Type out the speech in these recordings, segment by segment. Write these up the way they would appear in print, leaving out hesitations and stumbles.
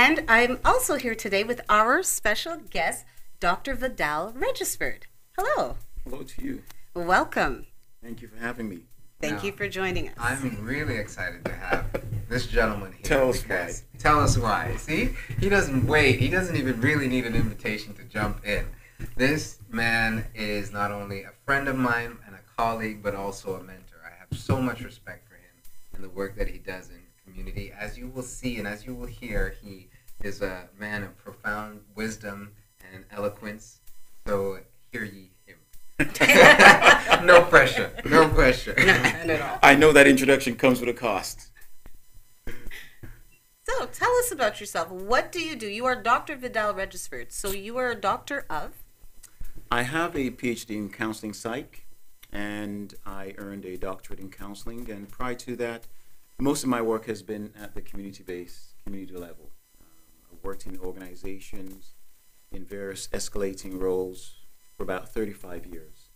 And I'm also here today with our special guest, Dr. Vidoll Regisford. Hello. Hello to you. Welcome. Thank you for having me. Thank you for joining us. I'm really excited to have this gentleman here. Tell us why. Tell us why. See, he doesn't wait. He doesn't even really need an invitation to jump in. This man is not only a friend of mine and a colleague, but also a mentor. I have so much respect for him and the work that he does in community. As you will see and as you will hear, he is a man of profound wisdom and eloquence. So hear ye him. No pressure. No pressure. Not at all. I know that introduction comes with a cost. So tell us about yourself. What do? You are Dr. Vidoll Regisford. So you are a doctor of? I have a PhD in counseling psych, and I earned a doctorate in counseling. And prior to that, most of my work has been at the community level. I worked in organizations in various escalating roles for about 35 years.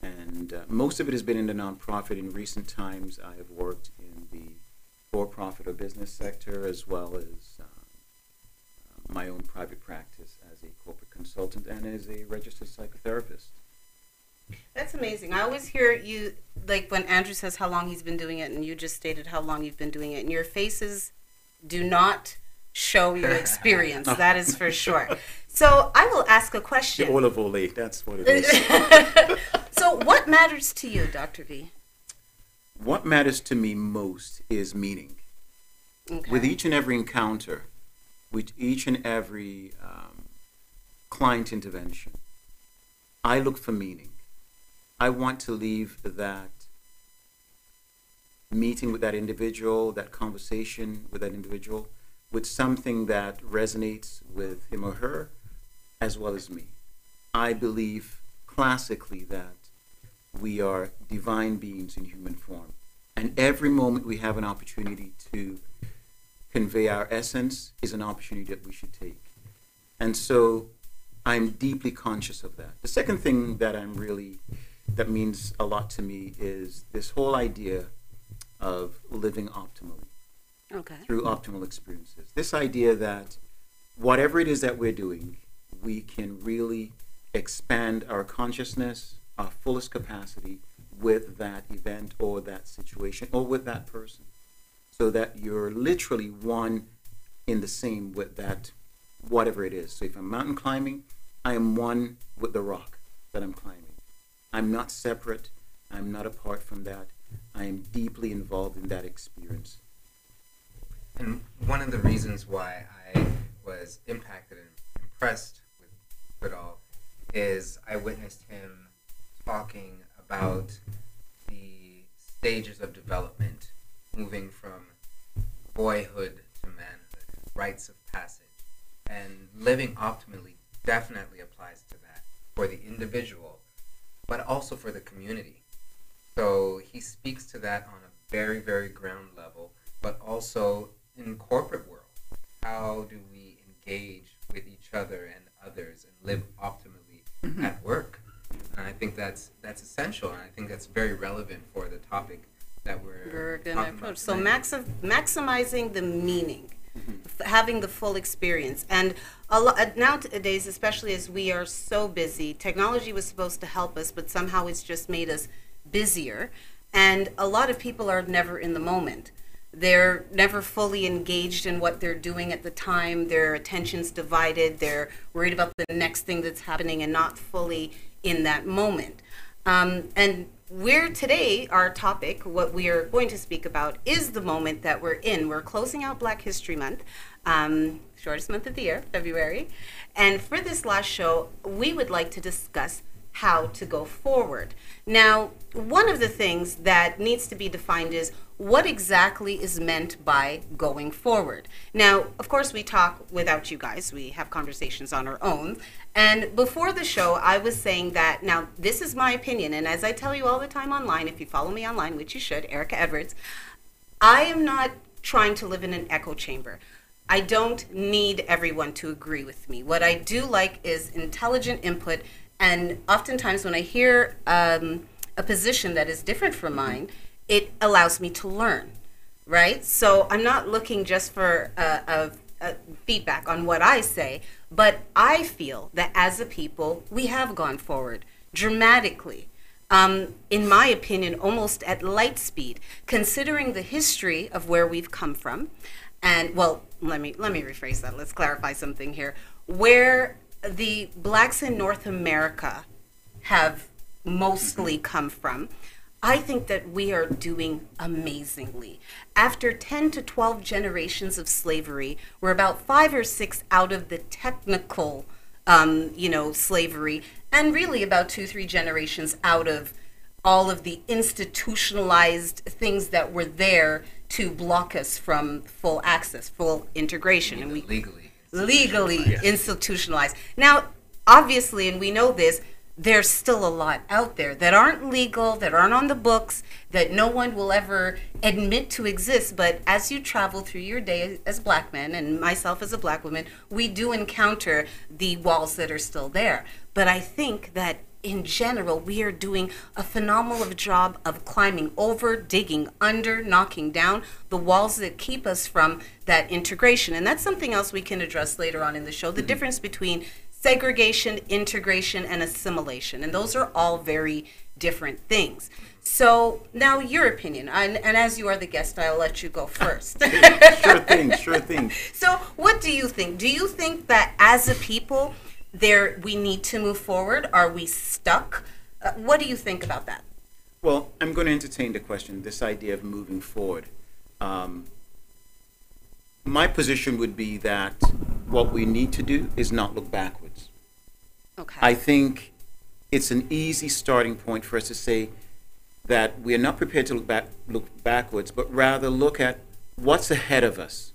And most of it has been in the nonprofit. In recent times, I have worked in the for-profit or business sector, as well as my own private practice as a corporate consultant and as a registered psychotherapist. That's amazing. I always hear you, like when Andrew says how long he's been doing it, and you just stated how long you've been doing it, and your faces do not show your experience. That is for sure. So I will ask a question. The olive oil, that's what it is. So what matters to you, Dr. V? What matters to me most is meaning. Okay. With each and every encounter, with each and every client intervention, I look for meaning. I want to leave that meeting with that individual, that conversation with that individual, with something that resonates with him or her, as well as me. I believe classically that we are divine beings in human form. And every moment we have an opportunity to convey our essence is an opportunity that we should take. And so I'm deeply conscious of that. The second thing that that means a lot to me is this whole idea of living optimally. Okay. Through optimal experiences. This idea that whatever it is that we're doing, we can really expand our consciousness, our fullest capacity with that event or that situation or with that person, so that you're literally one in the same with that, whatever it is. So if I'm mountain climbing, I am one with the rock that I'm climbing. I'm not separate. I'm not apart from that. I am deeply involved in that experience. And one of the reasons why I was impacted and impressed with Vidoll is I witnessed him talking about the stages of development, moving from boyhood to manhood, rites of passage. And living optimally definitely applies to that for the individual, but also for the community. So he speaks to that on a very, very ground level, but also in corporate world. How do we engage with each other and others and live optimally at work? And I think that's essential, and I think that's very relevant for the topic that we're going to talking approach. about So maximizing the meaning, having the full experience. And a lot, nowadays, especially as we are so busy, technology was supposed to help us, but somehow it's just made us busier. And a lot of people are never in the moment. They're never fully engaged in what they're doing at the time. Their attention's divided. They're worried about the next thing that's happening and not fully in that moment. And we're today, our topic, what we are going to speak about is the moment that we're in. We're closing out Black History Month, shortest month of the year, February. And for this last show, we would like to discuss how to go forward. Now, one of the things that needs to be defined is what exactly is meant by going forward. Now, of course, we talk without you guys. We have conversations on our own. And before the show, I was saying that, now, this is my opinion, and as I tell you all the time online, if you follow me online, which you should, Erica Edwards, I am not trying to live in an echo chamber. I don't need everyone to agree with me. What I do like is intelligent input. And oftentimes when I hear a position that is different from mine, it allows me to learn, right? So I'm not looking just for a feedback on what I say, but I feel that as a people, we have gone forward dramatically. In my opinion, almost at light speed, considering the history of where we've come from. And well, let me rephrase that. Let's clarify something here. Where the blacks in North America have mostly come from, I think that we are doing amazingly. After 10 to 12 generations of slavery, we're about 5 or 6 out of the technical, slavery, and really about 2-3 generations out of all of the institutionalized things that were there to block us from full access, full integration. And we legally institutionalized. Now, obviously, and we know this, there's still a lot out there that aren't legal, that aren't on the books, that no one will ever admit to exist. But as you travel through your day as black men, and myself as a black woman, we do encounter the walls that are still there. But I think that in general, we are doing a phenomenal job of climbing over, digging under, knocking down the walls that keep us from that integration. And that's something else we can address later on in the show, the difference between segregation, integration, and assimilation. And those are all very different things. So now your opinion, and as you are the guest, I'll let you go first. Sure thing. So what do you think? Do you think that as a people, we need to move forward? Are we stuck? What do you think about that? Well, I'm going to entertain the question, this idea of moving forward. My position would be that what we need to do is not look backwards. Okay. I think it's an easy starting point for us to say that we are not prepared to look backwards, but rather look at what's ahead of us.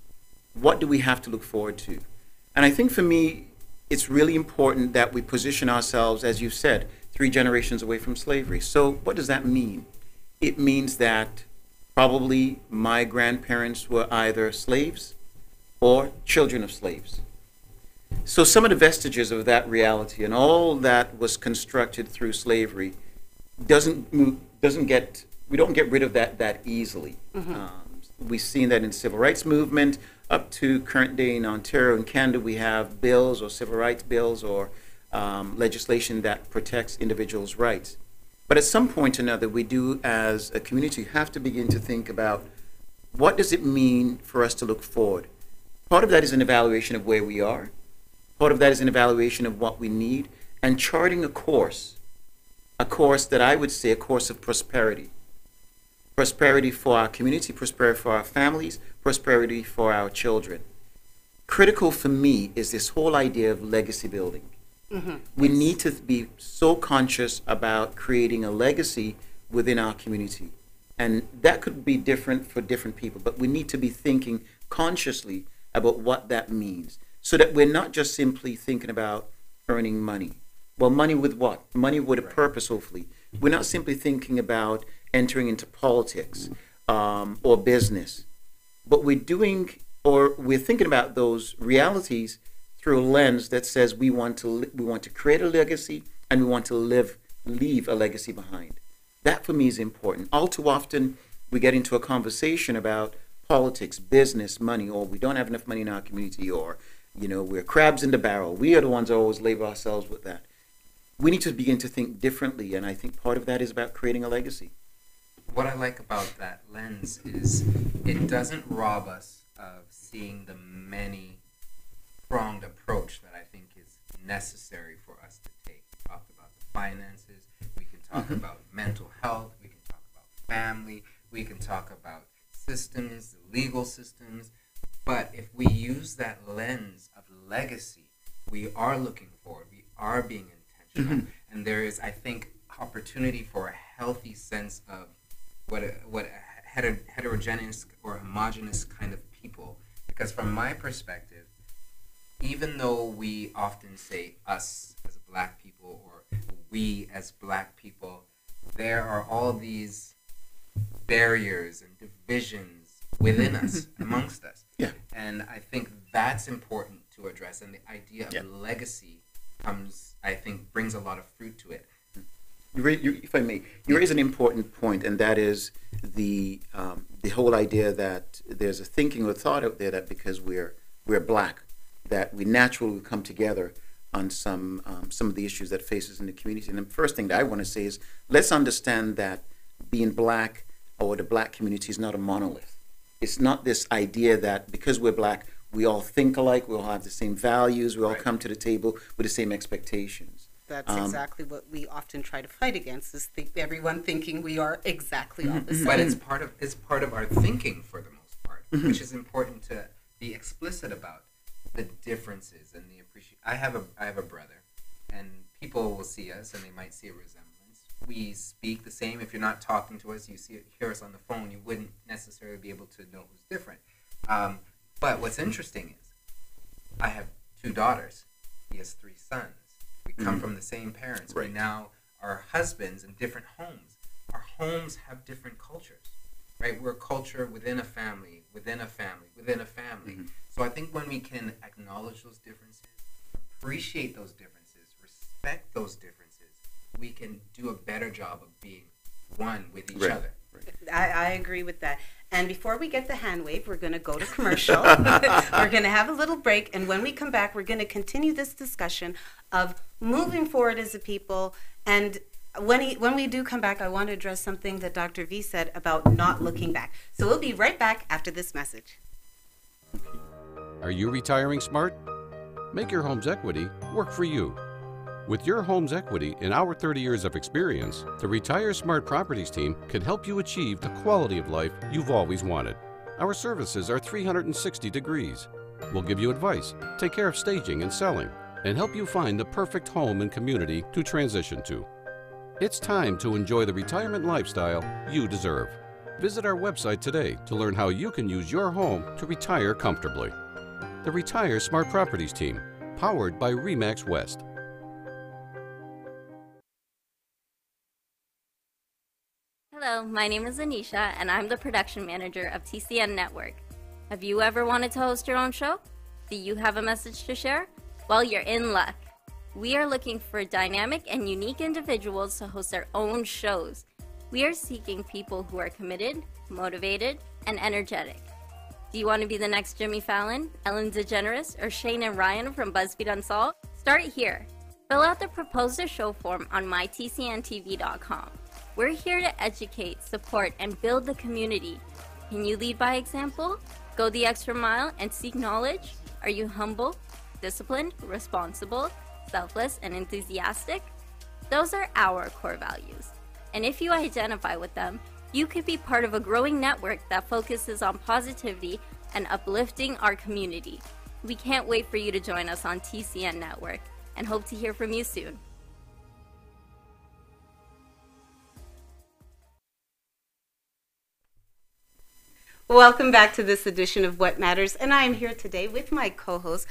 What do we have to look forward to? And I think for me, it's really important that we position ourselves, as you said, 3 generations away from slavery. So what does that mean? It means that probably my grandparents were either slaves or children of slaves. So some of the vestiges of that reality and all that was constructed through slavery we don't get rid of that easily. We've seen that in the civil rights movement up to current day in Ontario and Canada. We have bills or civil rights bills or legislation that protects individuals' rights. But at some point or another, we do as a community have to begin to think about what does it mean for us to look forward. Part of that is an evaluation of where we are. Part of that is an evaluation of what we need and charting a course that I would say a course of prosperity. Prosperity for our community, prosperity for our families, prosperity for our children. Critical for me is this whole idea of legacy building. We need to be so conscious about creating a legacy within our community. And that could be different for different people, but we need to be thinking consciously about what that means so that we're not just simply thinking about earning money. Well, money with what? Money with a purpose, hopefully. We're not simply thinking about entering into politics or business, but we're thinking about those realities through a lens that says we want to create a legacy and we want to leave a legacy behind. That for me is important. All too often we get into a conversation about politics, business, money, or we don't have enough money in our community, or we're crabs in the barrel. We are the ones who always label ourselves with that. We need to begin to think differently, and I think part of that is about creating a legacy. What I like about that lens is it doesn't rob us of seeing the many-pronged approach that I think is necessary for us to take. We talked about the finances, we can talk about mental health, we can talk about family, we can talk about systems, the legal systems, but if we use that lens of legacy, we are looking forward, we are being intentional, and there is, I think, opportunity for a healthy sense of what a heterogeneous or homogeneous kind of people. Because from my perspective, even though we often say us as black people or we as black people, there are all these barriers and divisions within us, amongst us. Yeah. And I think that's important to address. And the idea of legacy brings a lot of fruit to it. If I may, you raise an important point, and that is the whole idea that there's a thinking or thought out there that because we're we're black, that we naturally come together on some of the issues that faces in the community. And the first thing that I want to say is, let's understand that being black or the black community is not a monolith. It's not this idea that because we're black, we all think alike, we all have the same values, we all come to the table with the same expectations. That's exactly what we often try to fight against, is everyone thinking we are exactly opposite. But it's part of our thinking for the most part, which is important to be explicit about the differences and the appreciation. I have a brother, and people will see us and they might see a resemblance. We speak the same. If you're not talking to us, hear us on the phone, you wouldn't necessarily be able to know who's different. But what's interesting is I have 2 daughters. He has 3 sons. We come from the same parents. Right. We now are husbands in different homes. Our homes have different cultures, right? We're a culture within a family, within a family, within a family. So I think when we can acknowledge those differences, appreciate those differences, respect those differences, we can do a better job of being one with each other. I agree with that. And before we get the hand wave, we're going to go to commercial. We're going to have a little break. And when we come back, we're going to continue this discussion of moving forward as a people. And when we do come back, I want to address something that Dr. V said about not looking back. So we'll be right back after this message. Are you retiring smart? Make your home's equity work for you. With your home's equity in our 30 years of experience, the Retire Smart Properties team can help you achieve the quality of life you've always wanted. Our services are 360 degrees. We'll give you advice, take care of staging and selling, and help you find the perfect home and community to transition to. It's time to enjoy the retirement lifestyle you deserve. Visit our website today to learn how you can use your home to retire comfortably. The Retire Smart Properties team, powered by RE/MAX West. Hello, my name is Anisha, and I'm the production manager of TCN Network. Have you ever wanted to host your own show? Do you have a message to share? Well, you're in luck. We are looking for dynamic and unique individuals to host their own shows. We are seeking people who are committed, motivated, and energetic. Do you want to be the next Jimmy Fallon, Ellen DeGeneres, or Shane and Ryan from BuzzFeed Unsolved? Start here. Fill out the Propose a Show form on mytcntv.com. We're here to educate, support, and build the community. Can you lead by example? Go the extra mile and seek knowledge? Are you humble, disciplined, responsible, selfless, and enthusiastic? Those are our core values. And if you identify with them, you could be part of a growing network that focuses on positivity and uplifting our community. We can't wait for you to join us on TCN Network and hope to hear from you soon. Welcome back to this edition of What Matters, and I am here today with my co-host,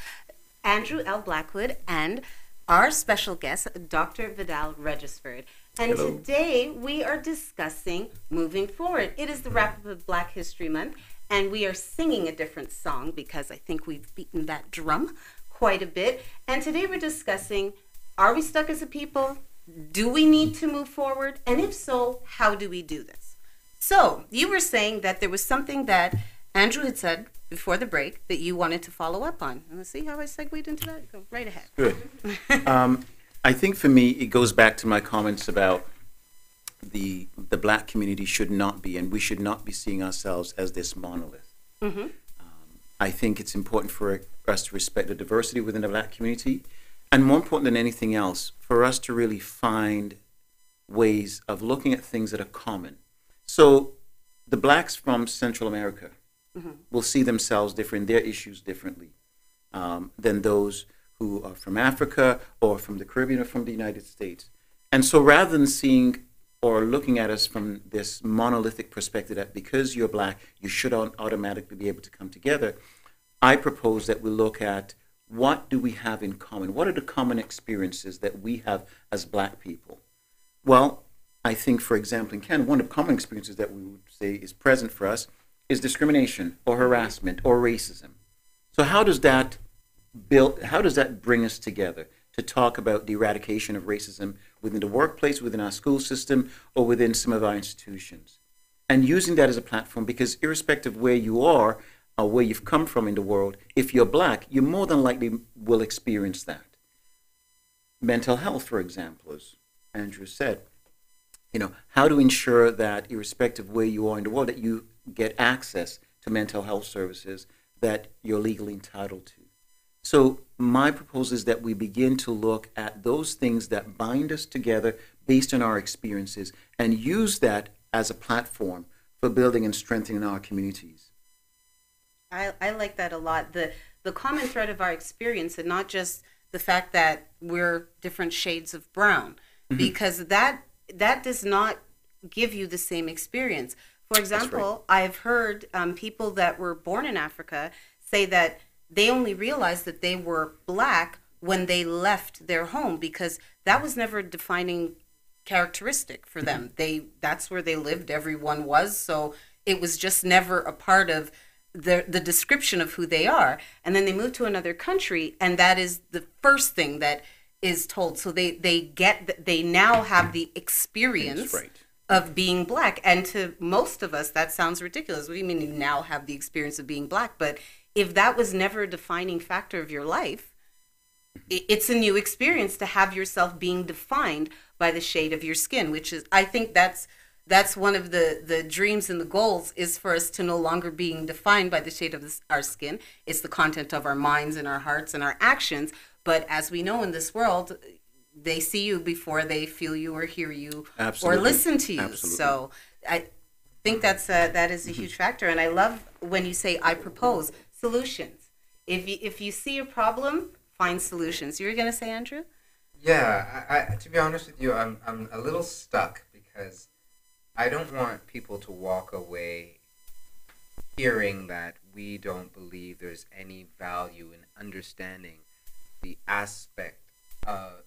Andrew L. Blackwood, and our special guest, Dr. Vidoll Regisford. And Hello. Today we are discussing moving forward. It is the wrap-up of Black History Month, and we are singing a different song because I think we've beaten that drum quite a bit. And today we're discussing, are we stuck as a people? Do we need to move forward? And if so, how do we do this? So, you were saying that there was something that Andrew had said before the break that you wanted to follow up on. And let's see how I segued into that. Go right ahead. Good. I think for me, it goes back to my comments about the black community should not be, and we should not be seeing ourselves as this monolith. Mm-hmm. I think it's important for us to respect the diversity within the black community, and more important than anything else, for us to really find ways of looking at things that are common. So the blacks from Central America will see themselves different, their issues differently than those who are from Africa or from the Caribbean or from the United States. And so rather than seeing or looking at us from this monolithic perspective that because you're black, you should automatically be able to come together, I propose that we look at what do we have in common? What are the common experiences that we have as black people? Well, I think, for example, in Canada, one of the common experiences that we would say is present for us is discrimination or harassment or racism. So how does that bring us together to talk about the eradication of racism within the workplace, within our school system, or within some of our institutions? And using that as a platform, because irrespective of where you are or where you've come from in the world, if you're black, you more than likely will experience that. Mental health, for example, as Andrew said, how to ensure that irrespective of where you are in the world, that you get access to mental health services that you're legally entitled to. So my proposal is that we begin to look at those things that bind us together based on our experiences and use that as a platform for building and strengthening our communities. I like that a lot. The common thread of our experience, and not just the fact that we're different shades of brown, because that does not give you the same experience. For example, right. I've heard people that were born in Africa say that they only realized that they were black when they left their home, because that was never a defining characteristic for them. That's where they lived, everyone was, so it was just never a part of the description of who they are. And then they move to another country, and that is the first thing that is told. So they now have the experience of being black. And to most of us, that sounds ridiculous. What do you mean you now have the experience of being black? But if that was never a defining factor of your life, it's a new experience to have yourself being defined by the shade of your skin, which is, I think that's one of the dreams and the goals, is for us to no longer being defined by the shade of our skin. It's the content of our minds and our hearts and our actions. But as we know in this world, they see you before they feel you or hear you or listen to you. Absolutely. So I think that is a huge factor. And I love when you say, I propose solutions. If you see a problem, find solutions. You were going to say, Andrew? Yeah, I to be honest with you, I'm a little stuck, because I don't want people to walk away hearing that we don't believe there's any value in understanding the aspect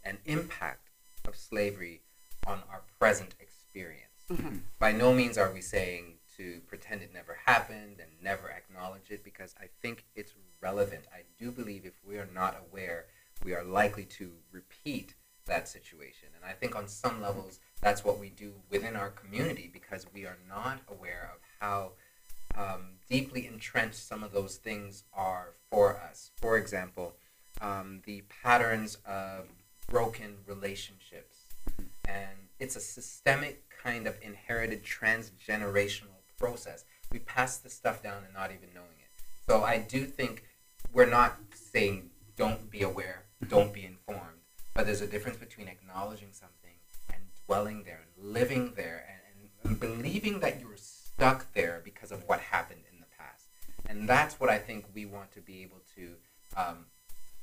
and impact of slavery on our present experience. Mm-hmm. By no means are we saying to pretend it never happened and never acknowledge it, because I think it's relevant. I do believe if we are not aware, we are likely to repeat that situation. And I think on some levels, that's what we do within our community, because we are not aware of how deeply entrenched some of those things are for us. For example, the patterns of broken relationships. And it's a systemic kind of inherited transgenerational process. We pass this stuff down and not even knowing it. So I do think we're not saying don't be aware, don't be informed, but there's a difference between acknowledging something and dwelling there and living there and believing that you're stuck there because of what happened in the past. And that's what I think we want to be able to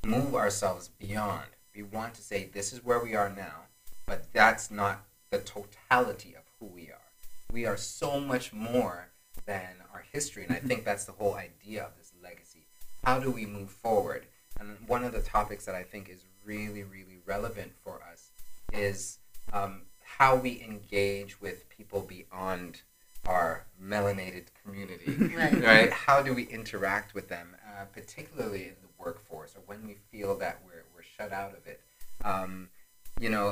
move ourselves beyond. We want to say this is where we are now, but that's not the totality of who we are. We are so much more than our history, and I think that's the whole idea of this legacy. How do we move forward? And one of the topics that I think is really, really relevant for us is how we engage with people beyond our melanated community, right? How do we interact with them, particularly in the workforce, or when we feel that we're shut out of it?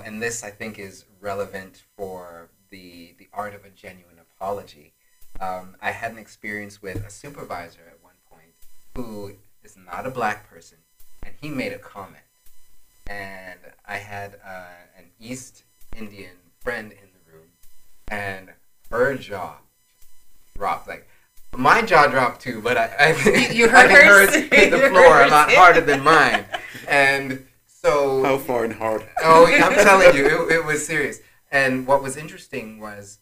And this, I think, is relevant for the art of a genuine apology. I had an experience with a supervisor at one point who is not a black person, and he made a comment. And I had an East Indian friend in the room, and her jaw dropped. Like, my jaw dropped too, but I think hers hit the floor a lot harder than mine. And so... How far and hard? Oh, I'm telling you, it was serious. And what was interesting was,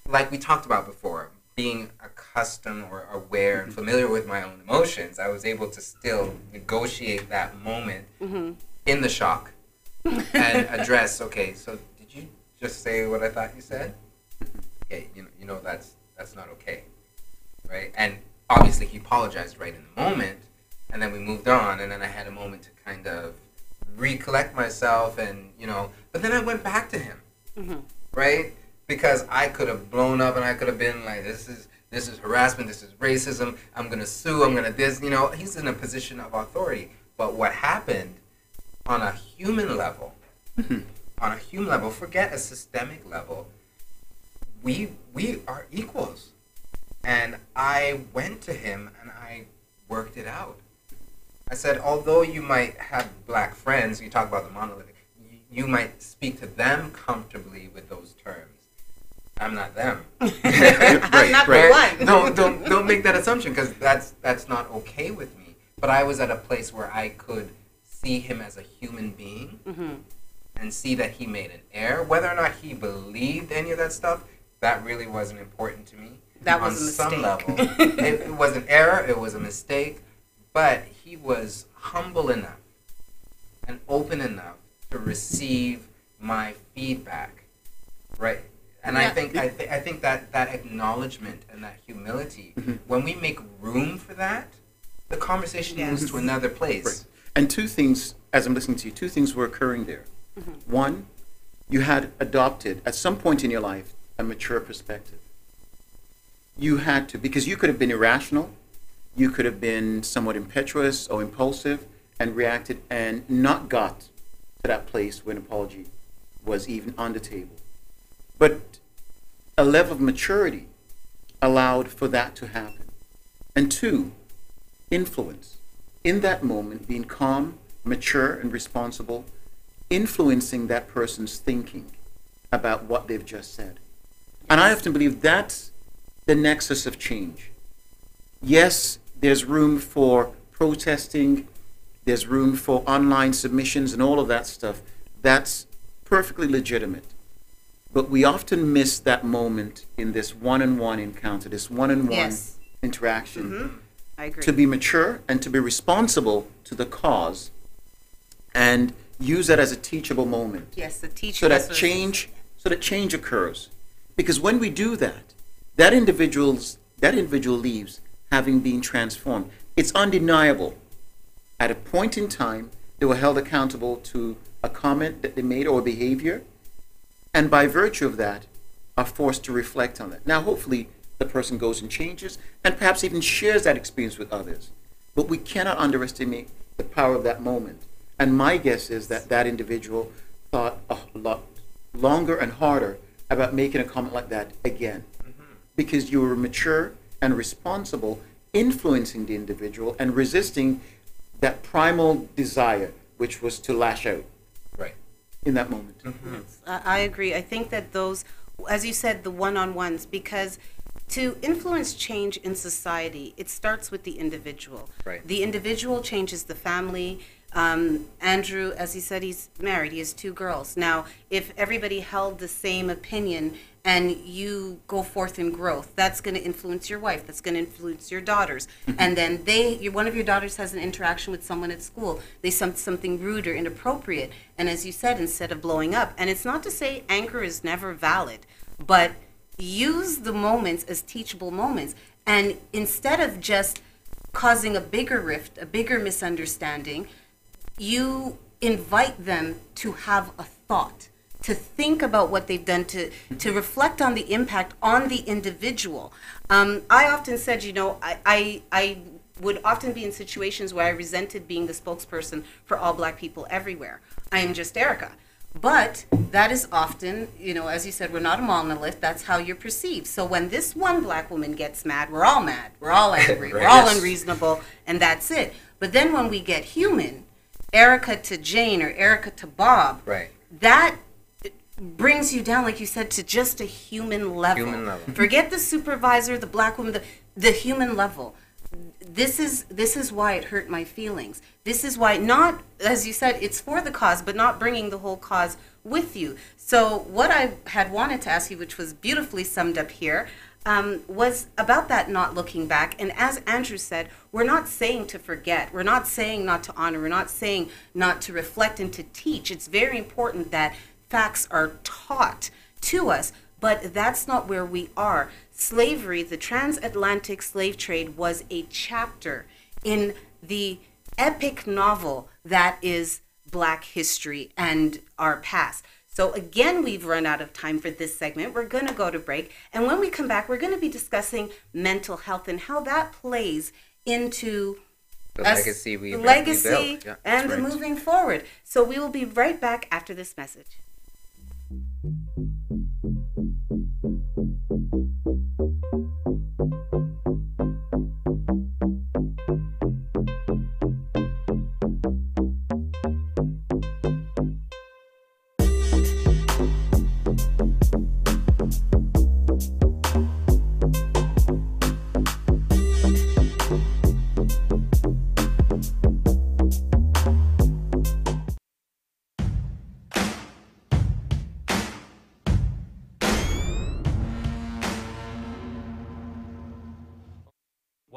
like we talked about before, being accustomed or aware and familiar with my own emotions, I was able to still negotiate that moment in the shock and address, okay, so did you just say what I thought you said? Okay, you know that's not okay, right? And obviously he apologized right in the moment, and then we moved on, and then I had a moment to kind of recollect myself, and but then I went back to him, right? Because I could have blown up, and I could have been like, this is harassment, this is racism, I'm gonna sue, I'm gonna this, he's in a position of authority. But what happened on a human level, forget a systemic level, we are equals. And I went to him and I worked it out. I said, although you might have black friends, you talk about the monolithic, you might speak to them comfortably with those terms. I'm not them. I'm not the one. No, don't make that assumption, because that's not okay with me. But I was at a place where I could see him as a human being, and see that he made an error. Whether or not he believed any of that stuff, that really wasn't important to me. That was a mistake. On some level, it was an error. It was a mistake. But he was humble enough and open enough to receive my feedback, right? And I think that acknowledgement and that humility, when we make room for that, the conversation moves to another place. Right. And two things, as I'm listening to you, two things were occurring there. One, you had adopted, at some point in your life, a mature perspective. You had to, because you could have been irrational, you could have been somewhat impetuous or impulsive and reacted and not got to that place where an apology was even on the table. But a level of maturity allowed for that to happen. And two, influence. In that moment, being calm, mature, and responsible, influencing that person's thinking about what they've just said. And I often believe that's the nexus of change. Yes, there's room for protesting, there's room for online submissions and all of that stuff. That's perfectly legitimate. But we often miss that moment in this one-on-one encounter, this one-on-one interaction. I agree. To be mature and to be responsible to the cause and use that as a teachable moment. Yes, the teacher. So that change occurs. Because when we do that, that individual leaves having been transformed. It's undeniable. At a point in time, they were held accountable to a comment that they made or a behavior, and by virtue of that, are forced to reflect on that. Now, hopefully, the person goes and changes, and perhaps even shares that experience with others. But we cannot underestimate the power of that moment. And my guess is that that individual thought a lot longer and harder about making a comment like that again. Because you were mature and responsible, influencing the individual and resisting that primal desire, which was to lash out. Right. In that moment. I agree. I think that those, as you said, the one-on-ones, because to influence change in society, it starts with the individual. Right. The individual changes the family. Andrew, as he said, he's married. He has 2 girls. Now, if everybody held the same opinion and you go forth in growth, that's going to influence your wife. That's going to influence your daughters. And then one of your daughters has an interaction with someone at school. They say something rude or inappropriate. And as you said, instead of blowing up, and it's not to say anger is never valid, but use the moments as teachable moments. And instead of just causing a bigger rift, a bigger misunderstanding, you invite them to have a thought, to think about what they've done, to reflect on the impact on the individual. I often said, I would often be in situations where I resented being the spokesperson for all Black people everywhere. I am just Erica. But that is often, as you said, we're not a monolith. That's how you're perceived. So when this one Black woman gets mad, we're all mad. We're all angry. Right. We're all unreasonable. And that's it. But then when we get human, Erica to Jane or Erica to Bob, Right. that brings you down, like you said, to just a human level. Forget the supervisor, the Black woman, the human level. This is why it hurt my feelings. This is why, not, as you said, it's for the cause, but not bringing the whole cause with you. So what I had wanted to ask you, which was beautifully summed up here, was about that not looking back. And as Andrew said, we're not saying to forget. We're not saying not to honor. We're not saying not to reflect and to teach. It's very important that facts are taught to us, but that's not where we are. Slavery, the transatlantic slave trade, was a chapter in the epic novel that is Black history and our past. So again, we've run out of time for this segment. We're going to go to break. And when we come back, we're going to be discussing mental health and how that plays into the legacy we built. Yeah, and the moving forward. So we will be right back after this message.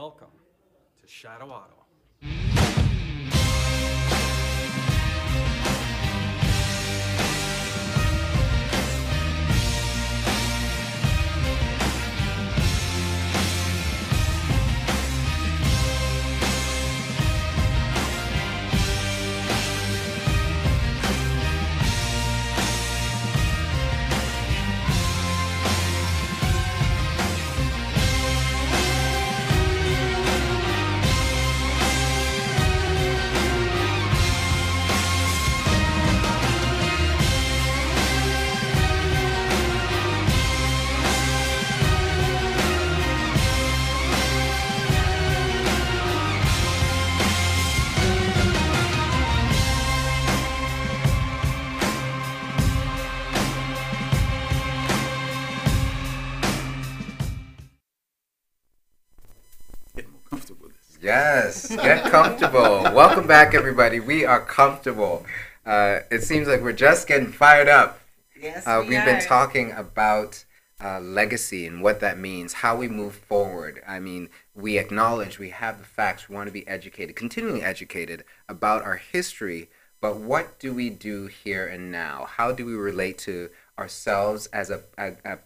Welcome to Shadow Auto. Get more comfortable with this. Yes, get comfortable. Welcome back, everybody. We are comfortable. It seems like we're just getting fired up. Yes, We've been talking about legacy and what that means, how we move forward. I mean, we acknowledge, we have the facts, we want to be educated, continually educated about our history, but what do we do here and now? How do we relate to ourselves as a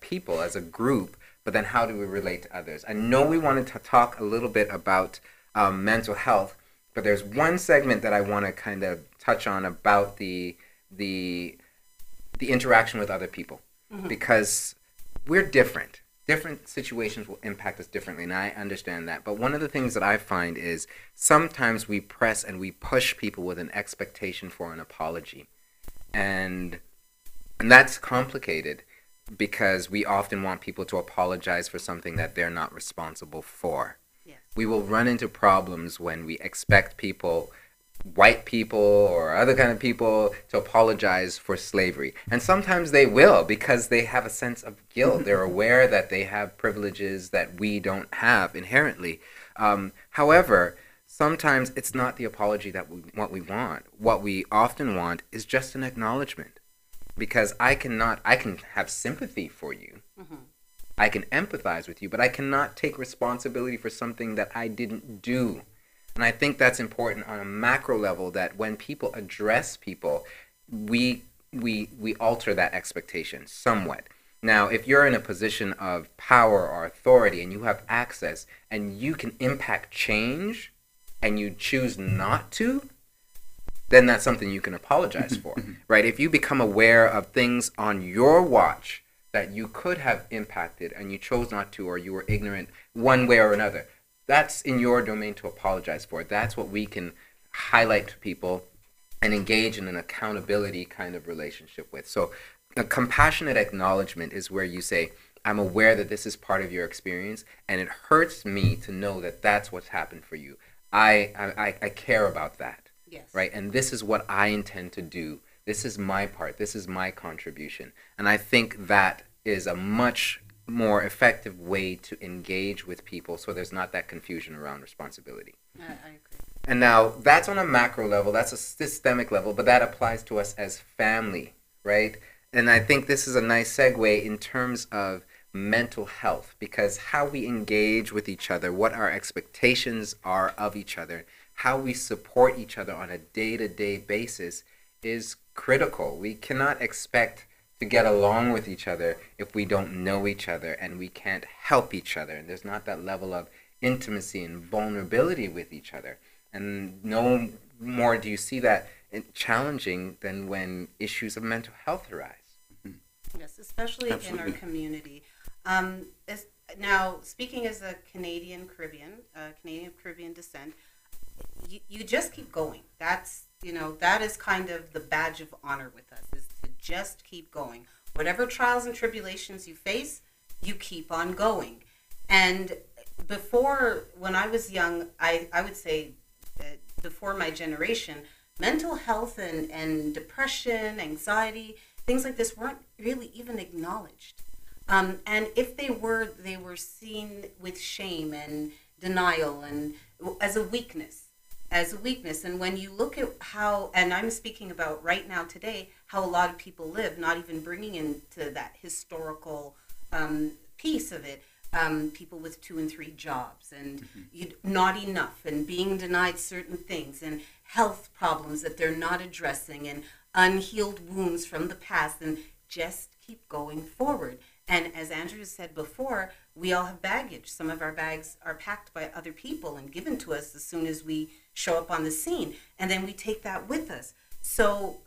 people, as a group, but then how do we relate to others? I know we wanted to talk a little bit about mental health, but there's one segment that I want to kind of touch on about the interaction with other people, because we're different. Different situations will impact us differently, and I understand that. But one of the things that I find is sometimes we press and we push people with an expectation for an apology, and that's complicated because we often want people to apologize for something that they're not responsible for. Yes. We will run into problems when we expect people, white people or other kind of people, to apologize for slavery. And sometimes they will because they have a sense of guilt. They're aware that they have privileges that we don't have inherently. However, sometimes it's not the apology that what we want. What we often want is just an acknowledgement. Because I can have sympathy for you. I can empathize with you, but I cannot take responsibility for something that I didn't do. And I think that's important on a macro level, that when people address people, we alter that expectation somewhat. Now, if you're in a position of power or authority and you have access and you can impact change and you choose not to, then that's something you can apologize for, right? If you become aware of things on your watch that you could have impacted and you chose not to, or you were ignorant one way or another, that's in your domain to apologize for. That's what we can highlight to people and engage in an accountability kind of relationship with. So a compassionate acknowledgement is where you say, I'm aware that this is part of your experience and it hurts me to know that that's what's happened for you. I care about that. Yes. Right? And this is what I intend to do. This is my part. This is my contribution. And I think that is a much more effective way to engage with people so there's not that confusion around responsibility. I agree. And now that's on a macro level, that's a systemic level, but that applies to us as family, right? And I think this is a nice segue in terms of mental health, because how we engage with each other, what our expectations are of each other, how we support each other on a day-to-day basis is critical. We cannot expect to get along with each other if we don't know each other and we can't help each other. And there's not that level of intimacy and vulnerability with each other. And no more do you see that challenging than when issues of mental health arise. Yes, especially Absolutely. in our community. Now, speaking as a Canadian of Caribbean descent, you just keep going. That's, that is kind of the badge of honor with us, is to just keep going. Whatever trials and tribulations you face, you keep on going. And before, when I was young, I would say that before my generation, mental health and depression, anxiety, things like this weren't really even acknowledged. And if they were seen with shame and denial and as a weakness. And when you look at how, and I'm speaking about right now today, how a lot of people live, not even bringing into that historical piece of it, people with 2 and 3 jobs, and not enough, and being denied certain things, and health problems that they're not addressing, and unhealed wounds from the past, and just keep going forward. And as Andrew said before, we all have baggage. Some of our bags are packed by other people and given to us as soon as we show up on the scene, and then we take that with us. So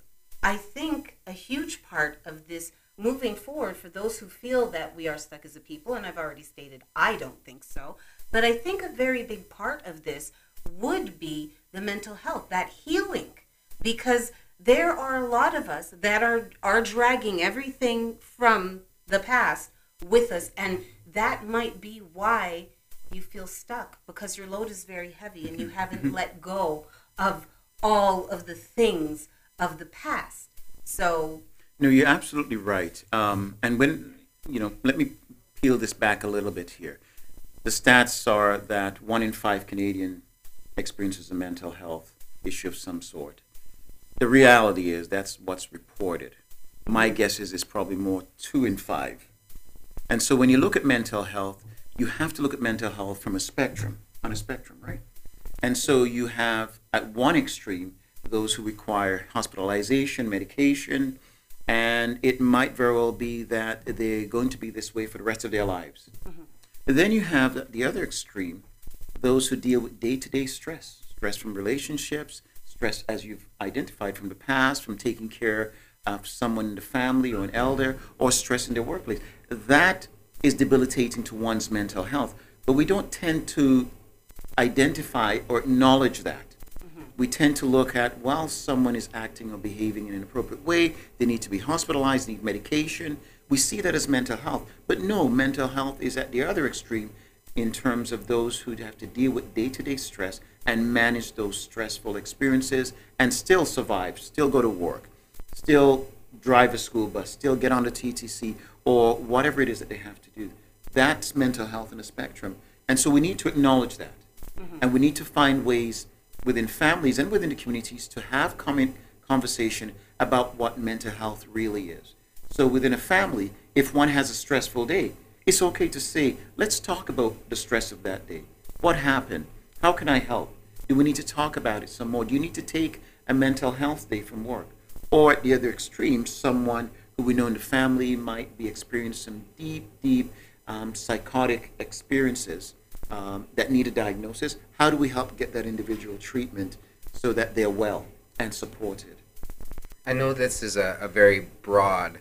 I think a huge part of this moving forward, for those who feel that we are stuck as a people, and I've already stated I don't think so, but I think a very big part of this would be the mental health, that healing, because there are a lot of us that are dragging everything from the past with us, and that might be why you feel stuck, because your load is very heavy and you haven't let go of all of the things of the past. So no, you're absolutely right. And when, let me peel this back a little bit here. The stats are that 1 in 5 Canadian experiences a mental health issue of some sort. The reality is that's what's reported. My guess is it's probably more 2 in 5. And so when you look at mental health, you have to look at mental health from on a spectrum, right? And so you have at one extreme those who require hospitalization, medication, and it might very well be that they're going to be this way for the rest of their lives. Then you have the other extreme, those who deal with day-to-day stress from relationships, stress as you've identified from the past, from taking care of someone in the family or an elder, or stress in their workplace. That is debilitating to one's mental health. But we don't tend to identify or acknowledge that. We tend to look at, while someone is acting or behaving in an inappropriate way, they need to be hospitalized, need medication. We see that as mental health. But no, mental health is at the other extreme in terms of those who have to deal with day-to-day stress and manage those stressful experiences and still survive, still go to work, still drive a school bus, still get on the TTC, or whatever it is that they have to do. That's mental health in a spectrum. And so we need to acknowledge that. And we need to find ways within families and within the communities to have conversation about what mental health really is. So within a family, if one has a stressful day, it's okay to say, let's talk about the stress of that day. What happened? How can I help? Do we need to talk about it some more? Do you need to take a mental health day from work? Or at the other extreme, someone who we know in the family might be experiencing some deep psychotic experiences that need a diagnosis. How do we help get that individual treatment so that they're well and supported? I know this is a very broad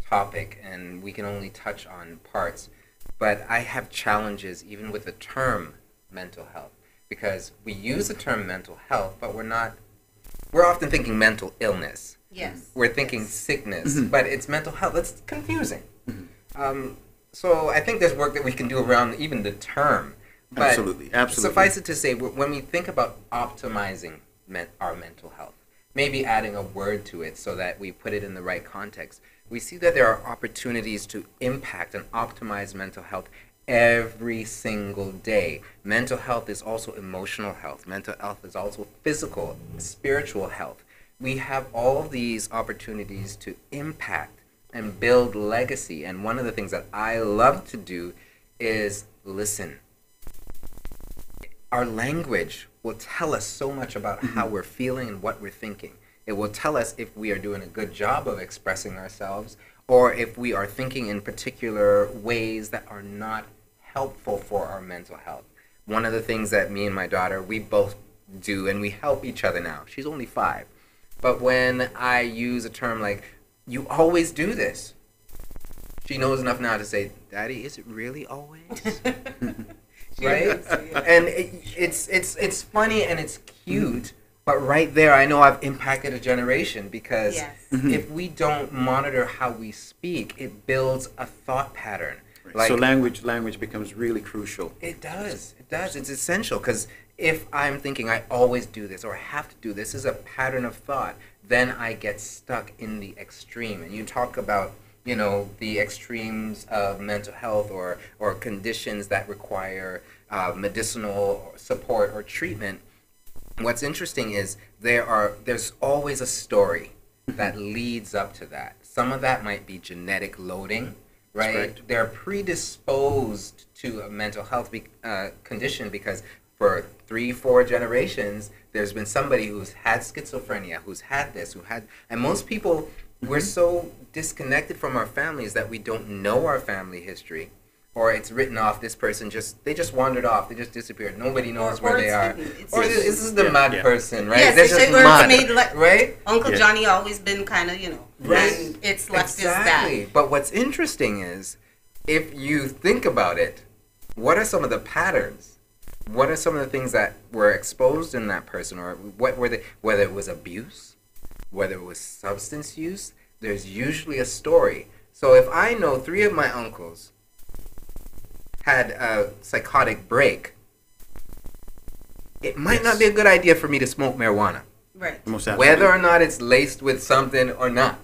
topic and we can only touch on parts, but I have challenges even with the term mental health, because we use the term mental health, but we're often thinking mental illness. yes, We're thinking sickness, but it's mental health. That's confusing. So I think there's work that we can do around even the term. But Absolutely. suffice it to say, when we think about optimizing our mental health, maybe adding a word to it so that we put it in the right context, we see that there are opportunities to impact and optimize mental health every single day. Mental health is also emotional health. Mental health is also physical, spiritual health. We have all these opportunities to impact and build legacy. And one of the things that I love to do is listen. Our language will tell us so much about how we're feeling and what we're thinking. It will tell us if we are doing a good job of expressing ourselves or if we are thinking in particular ways that are not helpful for our mental health. One of the things that me and my daughter, we both do, and we help each other now. She's only 5. But when I use a term like, you always do this, she knows enough now to say, Daddy, is it really always? Right? And it's funny and it's cute, but right there I know I've impacted a generation, because Yes. if we don't monitor how we speak, it builds a thought pattern. Like, So language becomes really crucial. it does. It's essential, because if I'm thinking I always do this or I have to do this is a pattern of thought, then I get stuck in the extreme. And you talk about, the extremes of mental health or conditions that require medicinal support or treatment. What's interesting is there's always a story that leads up to that. Some of that might be genetic loading. right? correct. They're predisposed to a mental health condition because for 3-4 generations, there's been somebody who's had schizophrenia, who's had this, and most people, we're so disconnected from our families that we don't know our family history. Or it's written off. This person they just wandered off. They just disappeared. Nobody knows where they are. Or this is the mad person, right? Yes, They're just mad, right? Uncle Johnny always been kind of, and it's left as that. But what's interesting is, if you think about it, what are some of the patterns? What are some of the things that were exposed in that person, or what were they? Whether it was abuse, whether it was substance use, there's usually a story. So if I know 3 of my uncles had a psychotic break, it might not be a good idea for me to smoke marijuana. Right. Whether or not it's laced with something or not.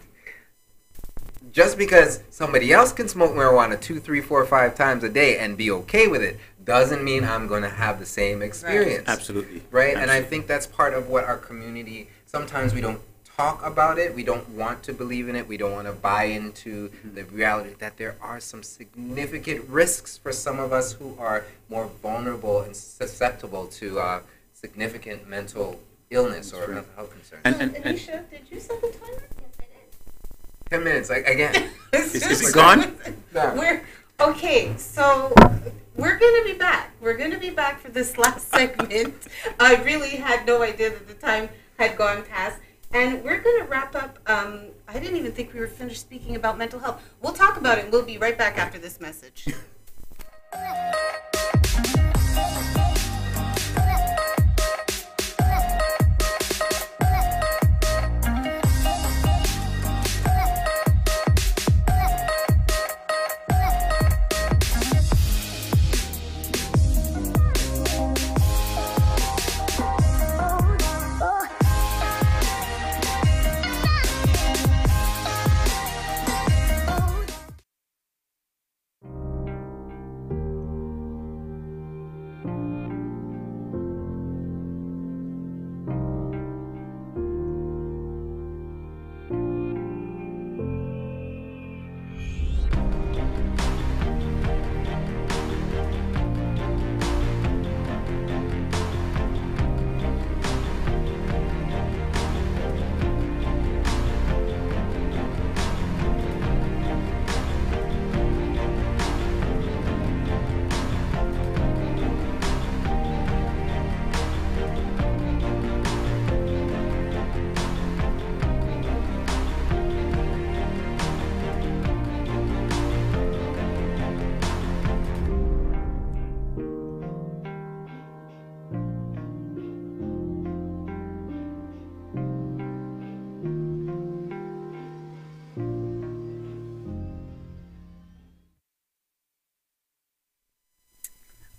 Just because somebody else can smoke marijuana 2, 3, 4, 5 times a day and be okay with it doesn't mean I'm going to have the same experience. Right. Absolutely. Right? Absolutely. And I think that's part of what our community, sometimes we don't talk about it. We don't want to believe in it. We don't want to buy into the reality that there are some significant risks for some of us who are more vulnerable and susceptible to significant mental illness or mental health concerns. And Anisha, did you set the timer? Yes, I did. 10 minutes, again. Is it gone? So we're going to be back. We're going to be back for this last segment. I really had no idea that the time had gone past. And we're going to wrap up. I didn't even think we were finished speaking about mental health. We'll talk about it, and we'll be right back after this message.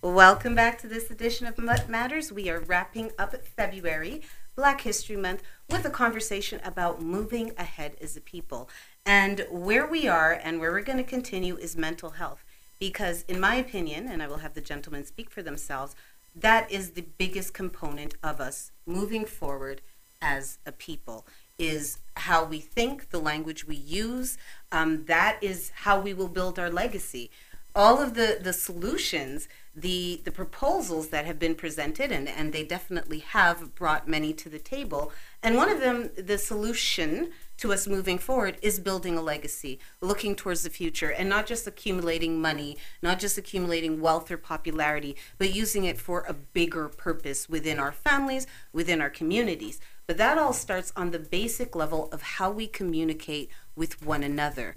Welcome back to this edition of Matters. We are wrapping up February, Black History Month, with a conversation about moving ahead as a people. And where we are and where we're going to continue is mental health. Because in my opinion, and I will have the gentlemen speak for themselves, that is the biggest component of us moving forward as a people, is how we think, the language we use. That is how we will build our legacy. All of the solutions, the proposals that have been presented, and they definitely have brought many to the table. And one of them, the solution to us moving forward, is building a legacy, looking towards the future, and not just accumulating money, not just accumulating wealth or popularity, but using it for a bigger purpose within our families, within our communities. But that all starts on the basic level of how we communicate with one another,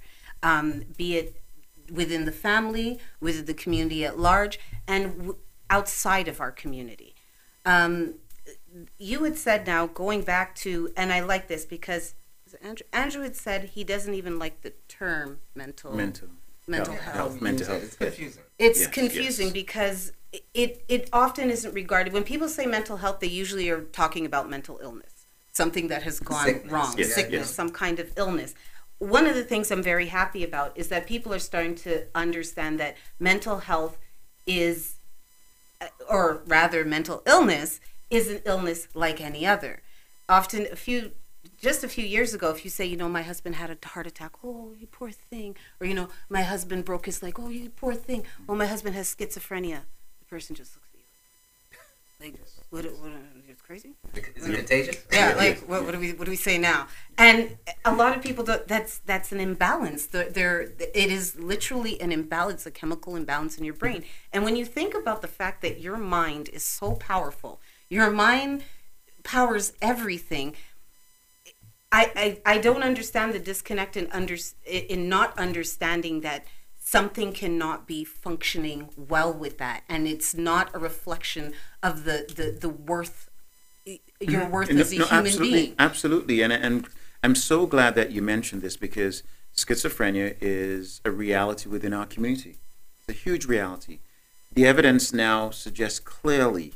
be it within the family, within the community at large, and outside of our community. You had said, now going back to, and I like this because Andrew had said he doesn't even like the term mental health. Mental health. It's confusing. It's confusing because it often isn't regarded. When people say mental health, they usually are talking about mental illness, something that has gone wrong, sickness, some kind of illness. One of the things I'm very happy about is that people are starting to understand that mental health is, or rather mental illness, is an illness like any other. Often, a few just a few years ago, if you say, my husband had a heart attack, oh, you poor thing. Or, my husband broke his leg, oh, you poor thing. Oh, my husband has schizophrenia. The person just looks at you like, what it's crazy? Is it contagious? Yeah, like, what do we say now? And a lot of people, that's an imbalance. It is literally an imbalance, a chemical imbalance in your brain. And when you think about the fact that your mind is so powerful, your mind powers everything, I don't understand the disconnect in not understanding that something cannot be functioning well with that, and it's not a reflection of the worth, your worth as a human being. Absolutely, and I'm so glad that you mentioned this, because schizophrenia is a reality within our community. It's a huge reality. The evidence now suggests clearly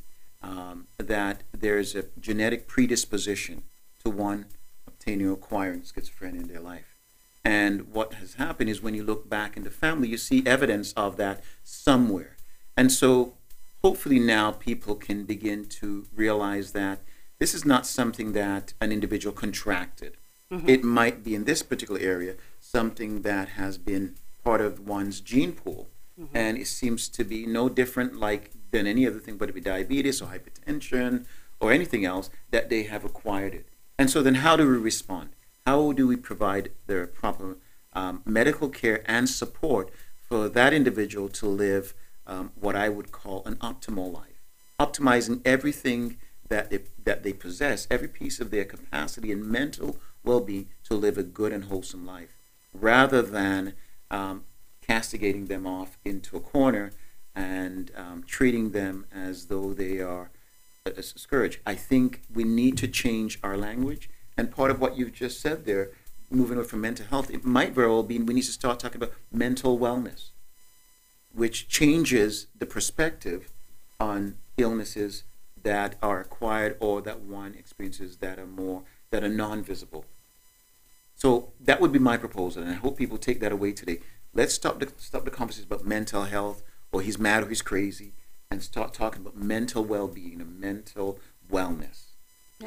that there's a genetic predisposition to one obtaining or acquiring schizophrenia in their life. And what has happened is, when you look back in the family, you see evidence of that somewhere. And so hopefully now people can begin to realize that this is not something that an individual contracted. Mm-hmm. It might be, in this particular area, something that has been part of one's gene pool. Mm-hmm. And it seems to be no different than any other thing, whether it be diabetes or hypertension or anything else, that they have acquired it. And so then how do we respond? How do we provide the proper medical care and support for that individual to live what I would call an optimal life, optimizing everything that they possess, every piece of their capacity and mental well-being to live a good and wholesome life, rather than castigating them off into a corner and treating them as though they are a scourge. I think we need to change our language. And part of what you've just said there, moving away from mental health, it might very well be we need to start talking about mental wellness, which changes the perspective on illnesses that are acquired or that one experiences that are non-visible. So that would be my proposal, and I hope people take that away today. Let's stop the conversation about mental health, or he's mad or he's crazy, and start talking about mental well-being and mental wellness.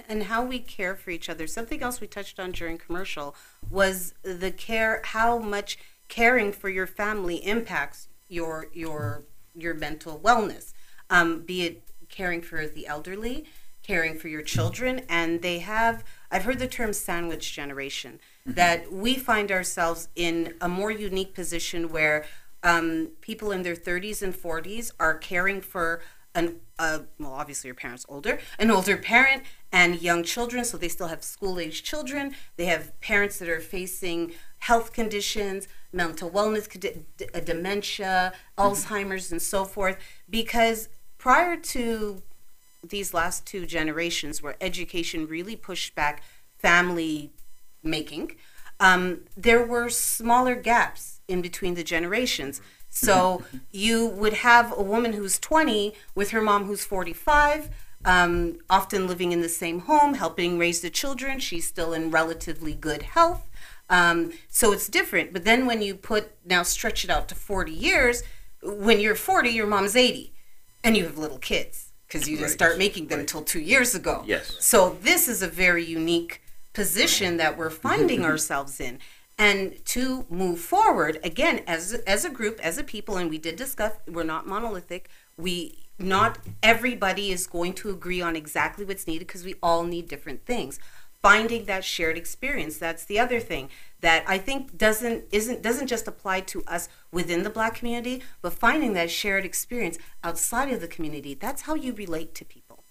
And how we care for each other. Something else we touched on during commercial was the care, how much caring for your family impacts your mental wellness. Be it caring for the elderly, caring for your children, and I've heard the term sandwich generation, that we find ourselves in a more unique position where people in their 30s and 40s are caring for obviously your parents older, an older parent and young children, so they still have school-age children. They have parents that are facing health conditions, mental wellness, dementia, Alzheimer's, and so forth. Because prior to these last two generations, where education really pushed back family making, there were smaller gaps in between the generations. So you would have a woman who's 20 with her mom who's 45, often living in the same home, helping raise the children. She's still in relatively good health. So it's different. But then when you stretch it out to 40 years, when you're 40, your mom's 80, and you have little kids, because you didn't start making them until 2 years ago. Yes. So this is a very unique position that we're finding ourselves in. And to move forward, again, as a group, as a people, and we did discuss, we're not monolithic. Not everybody is going to agree on exactly what's needed, because we all need different things. Finding that shared experience, that's the other thing that I think doesn't just apply to us within the Black community, but finding that shared experience outside of the community. That's how you relate to people.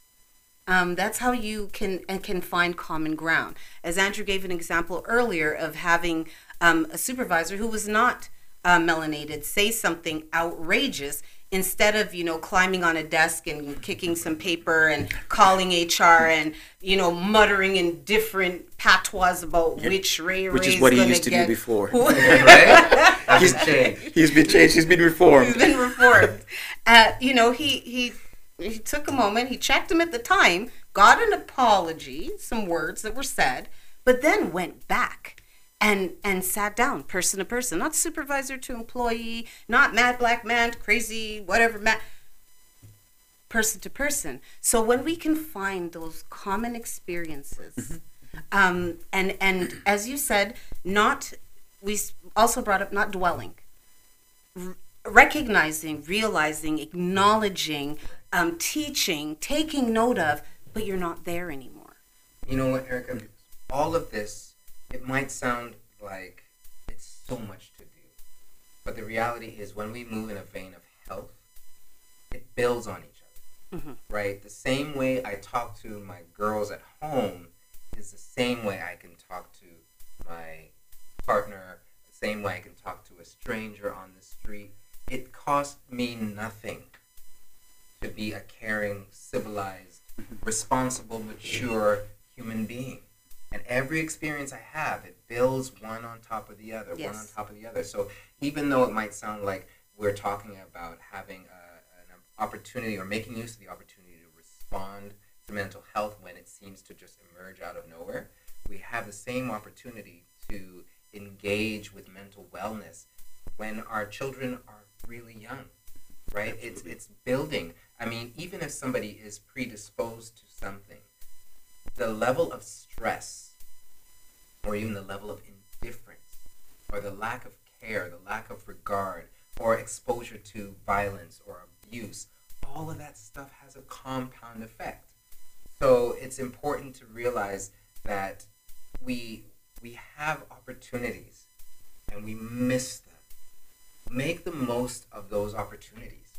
That's how you can find common ground. As Andrew gave an example earlier of having a supervisor who was not melanated say something outrageous, instead of climbing on a desk and kicking some paper and calling HR and muttering in different patois about which which is what he used to do before. Right? He's changed. He's been changed. He's been reformed. He's been reformed. He took a moment, he checked him at the time, got an apology, some words that were said, but then went back and sat down person to person, not supervisor to employee, not mad black man, crazy, whatever, person to person. So when we can find those common experiences And as you said, we also brought up not dwelling, recognizing, realizing, acknowledging, teaching, taking note of, but you're not there anymore. You know what, Erica? All of this, it might sound like it's so much to do, but the reality is when we move in a vein of health, it builds on each other, right? The same way I talk to my girls at home is the same way I can talk to my partner, the same way I can talk to a stranger on the street. It costs me nothing to be a caring, civilized, responsible, mature human being. And every experience I have, it builds one on top of the other, Yes. one on top of the other. So even though it might sound like we're talking about having an opportunity or making use of the opportunity to respond to mental health when it seems to just emerge out of nowhere, we have the same opportunity to engage with mental wellness when our children are really young, right? It's building. I mean, even if somebody is predisposed to something, the level of stress or even the level of indifference or the lack of care, the lack of regard or exposure to violence or abuse, all of that stuff has a compound effect. So it's important to realize that we have opportunities and we miss them. Make the most of those opportunities.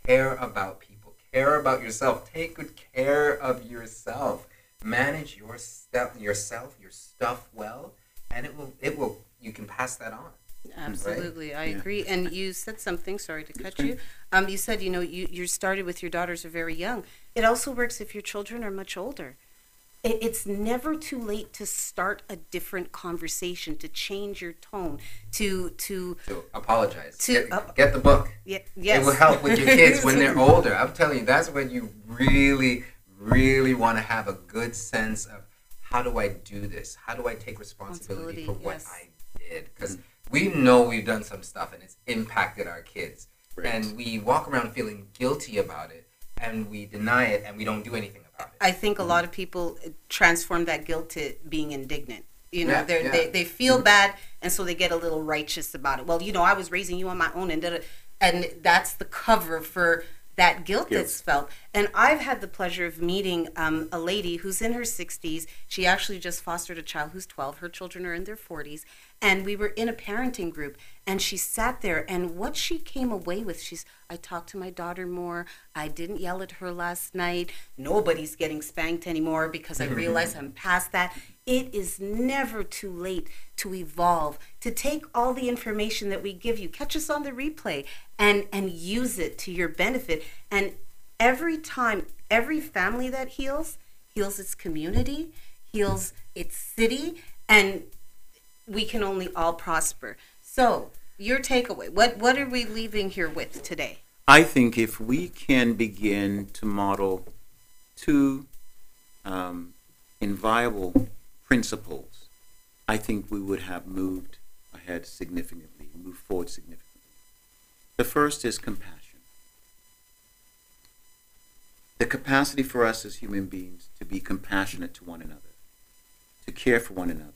Care about people. Care about yourself. Take good care of yourself. Manage yourself, your stuff well, and it will. You can pass that on. Absolutely, Right? I agree. And you said something. Sorry to cut you. You said you started with your daughters are very young. It also works if your children are much older. It's never too late to start a different conversation, to change your tone, to apologize. To- Get the book. yes. It will help with your kids when they're older. I'm telling you, that's when you really, really want to have a good sense of how do I do this? How do I take responsibility for what yes. I did? Because we know we've done some stuff and it's impacted our kids. Right. And we walk around feeling guilty about it and we deny it and we don't do anything about it. I think a lot of people transform that guilt to being indignant. Yeah, They feel bad, and so they get a little righteous about it. Well, I was raising you on my own, and that's the cover for that guilt that's felt. And I've had the pleasure of meeting a lady who's in her 60s. She actually just fostered a child who's 12. Her children are in their 40s. And we were in a parenting group, and she sat there, and what she came away with, I talked to my daughter more. I didn't yell at her last night. Nobody's getting spanked anymore because I realize I'm past that. It is never too late to evolve, to take all the information that we give you, catch us on the replay, and use it to your benefit. And every time, every family that heals its community, heals its city, and we can only all prosper. So, your takeaway, what are we leaving here with today? I think if we can begin to model two inviolable principles, I think we would have moved ahead significantly, moved forward significantly. The first is compassion. The capacity for us as human beings to be compassionate to one another, to care for one another,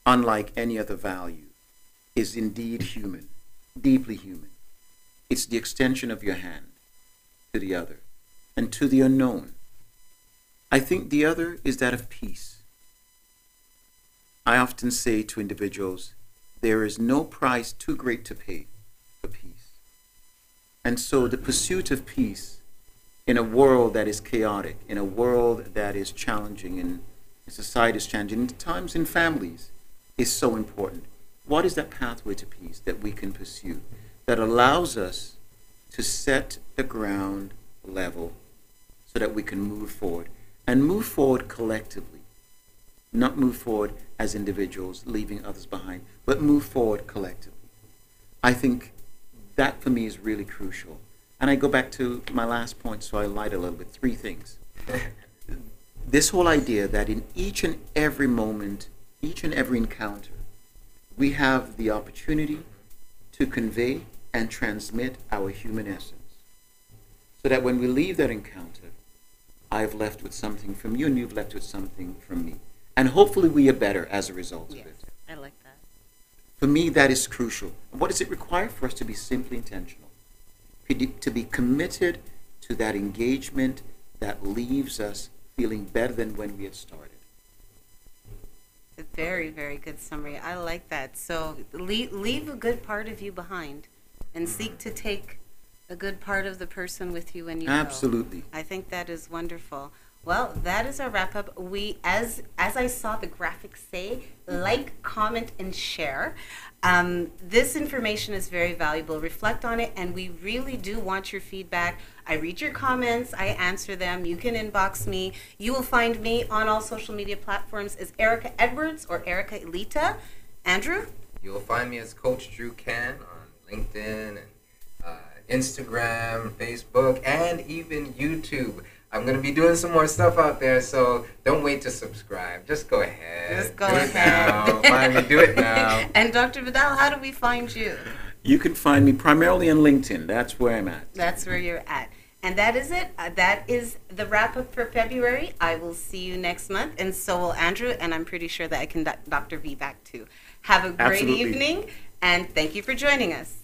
unlike any other value, is indeed human, deeply human. It's the extension of your hand to the other and to the unknown. I think the other is that of peace. I often say to individuals, there is no price too great to pay for peace. And so the pursuit of peace in a world that is chaotic, in a world that is challenging, in society is challenging, in times in families, is so important. What is that pathway to peace that we can pursue that allows us to set the ground level so that we can move forward and move forward collectively, not move forward as individuals leaving others behind, but move forward collectively. I think that for me is really crucial. And I go back to my last point, so I light a little bit. 3 things. This whole idea that in each and every moment, each and every encounter, we have the opportunity to convey and transmit our human essence. So that when we leave that encounter, I've left with something from you, and you've left with something from me. And hopefully we are better as a result of Yes, it. I like that. For me, that is crucial. And what does it require for us to be simply intentional? To be committed to that engagement that leaves us feeling better than when we had started. A very, very good summary. I like that. So leave a good part of you behind and seek to take a good part of the person with you when you go. Absolutely. I think that is wonderful. Well, that is our wrap up. We, as I saw the graphics say, like, comment, and share. This information is very valuable. Reflect on it, and we really do want your feedback. I read your comments. I answer them. You can inbox me. You will find me on all social media platforms as Erica Edwards or Erica Elita. Andrew? You'll find me as Coach Drew Can on LinkedIn and Instagram, Facebook, and even YouTube. I'm going to be doing some more stuff out there, so don't wait to subscribe. Just go ahead. Just go do ahead. It now. Find me. Do it now. And Dr. Vidoll, how do we find you? You can find me primarily on LinkedIn. That's where I'm at. That's where you're at. And that is it. That is the wrap up for February. I will see you next month, and so will Andrew, and I'm pretty sure that I can Dr. V back too. Have a great Absolutely. evening, and thank you for joining us.